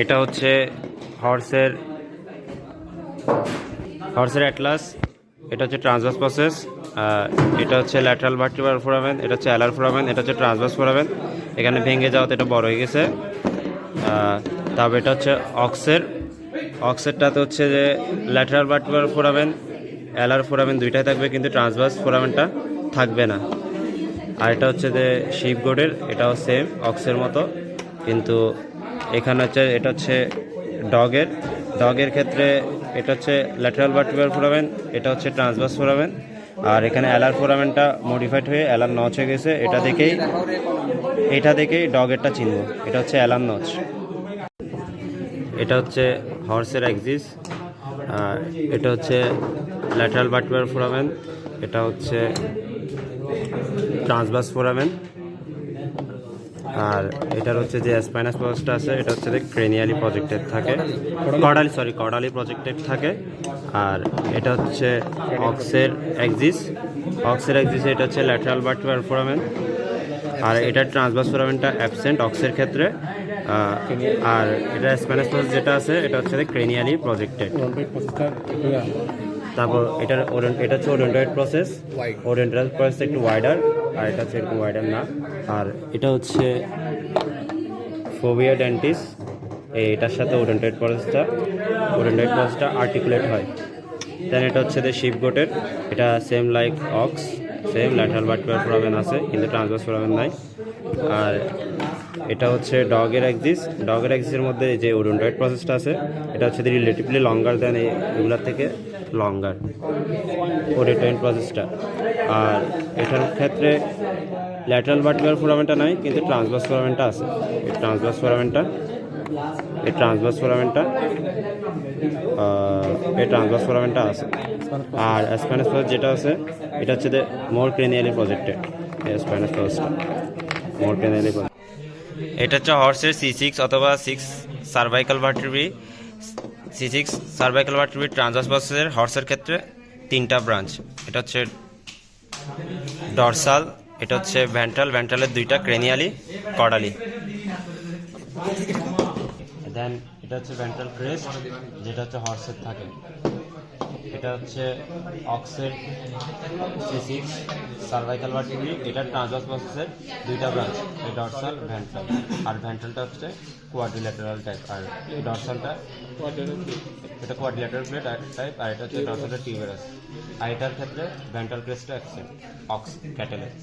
এটা হচ্ছে হর্সের অ্যাটলাস। এটা হচ্ছে ট্রান্সভার্স প্রসেস। এটা হচ্ছে ল্যাটারাল ভার্টিব্রাল ফোরামেন, এটা হচ্ছে অ্যালার ফোরামেন, এটা হচ্ছে ট্রান্সভার্স ফোরামেন। এখানে ভেঙে যাওয়াতে এটা বড় হয়ে গেছে। তারপর এটা হচ্ছে অক্সেরটাতে হচ্ছে যে ল্যাটারাল ভার্টিব্রাল ফোরামেন, অ্যালার ফোরামেন দুইটাই থাকবে, কিন্তু ট্রান্সভার্স ফোরামেনটা থাকবে না। আর এটা হচ্ছে যে শিপ গোডের, এটাও সেম অক্সের মতো, কিন্তু এখানে হচ্ছে এটা হচ্ছে ডগের ক্ষেত্রে এটা হচ্ছে ল্যাটারাল ভার্টিব্রাল ফোরামেন, এটা হচ্ছে ট্রান্সভার্স ফোরামেন। আর এখানে অ্যালার ফোরামেনটা মডিফাইড হয়ে অ্যালার নচ হয়ে গেছে। এটা দেখেই ডগেরটা চিনব, এটা হচ্ছে অ্যালার নচ। এটা হচ্ছে হর্সের অ্যাক্সিস, এটা হচ্ছে ল্যাটারাল ভার্টিব্রাল ফোরামেন, এটা হচ্ছে ট্রান্সভার্স ফোরামেন। আর এটার হচ্ছে যে স্পাইনাস প্রসেসটা আছে, এটা হচ্ছে যে ক্রেনিয়ালি প্রজেক্টেড থাকে, কর্ডালি প্রজেক্টেড থাকে। আর এটা হচ্ছে অক্সের অ্যাক্সিস, এটা হচ্ছে ল্যাটারাল ভার্টিব্রাল ফোরামেন। আর এটার ট্রান্সভার্স ফোরামেনটা অ্যাবসেন্ট অক্সের ক্ষেত্রে। আর এটা স্পাইনাস প্রসেস যেটা আছে, এটা হচ্ছে ক্রেনিয়ালি প্রজেক্টেড। তারপর এটা হচ্ছে ওডোন্টয়েড প্রসেস। ওডোন্টয়েড প্রসেস একটু ওয়াইডার, আর এটা হচ্ছে একটু ওয়াইডার না। আর এটা হচ্ছে ফোভিয়া ডেন্টিস, এটার সাথে ওডোন্টয়েড প্রসেসটা আর্টিকুলেট হয়। দেন এটা হচ্ছে যে শিপ গোটের, এটা same like ox, same lateral vertebral foramen আছে, কিন্তু ট্রান্সভার্স ফোরামেন নাই। আর এটা হচ্ছে ডগের অ্যাক্সিসের মধ্যে যে ওডোন্টয়েড প্রসেসটা আছে, এটা হচ্ছে রিলেটিভলি লঙ্গার দেন এগুলোর থেকে লঙ্গার ওডোন্টয়েড প্রসেসটা। আর এটার ক্ষেত্রে ল্যাটারাল ভার্টিব্রাল ফোরামেনটা নাই, কিন্তু ট্রান্সভার্স ফোরামেনটা আছে। এই ট্রান্সভার্স ফোরামেনটা আছে। আর স্পাইনাস প্রসেস যেটা আছে, এটা হচ্ছে মোর ক্রেনিয়ালি প্রজেক্টেড। স্পাইনাস প্রসেসটা মোর ক্রেনিয়ালি প্রজেক্টেড। এটা হচ্ছে হর্সের C6 অথবা 6 সার্ভাইকাল ভার্টিব্রি। C6 সার্ভাইকাল ভার্টিব্রি ট্রান্সভার্স প্রসেসের হর্সের ক্ষেত্রে 3টা ব্রাঞ্চ। এটা হচ্ছে ডরসাল, এটা হচ্ছে ভেন্ট্রালের 2টা ক্রেনিয়ালি, কর্ডালি। দেন এটা হচ্ছে ভেন্ট্রাল ক্রেস্ট, যেটা হচ্ছে হর্সের থাকে। এটা হচ্ছে অক্সের C6 সার্ভাইকাল ভার্টিব্রি, এটা ট্রান্সভার্স প্রসেসের 2টা ব্রাঞ্চ, এই ডরসাল, ভেন্ট্রাল। আর ভেন্ট্রালটা হচ্ছে কোয়াড্রিল্যাটারাল টাইপ, আর এই ডরসালটা এটা কোয়াড্রিল্যাটারাল প্লেট টাইপ, আর এটা হচ্ছে ডরসালটা টিউবেরাস। আর এটার ক্ষেত্রে ভেন্ট্রাল ক্রেস্টটা অ্যাবসেন্ট, অক্স ক্যাটেলের।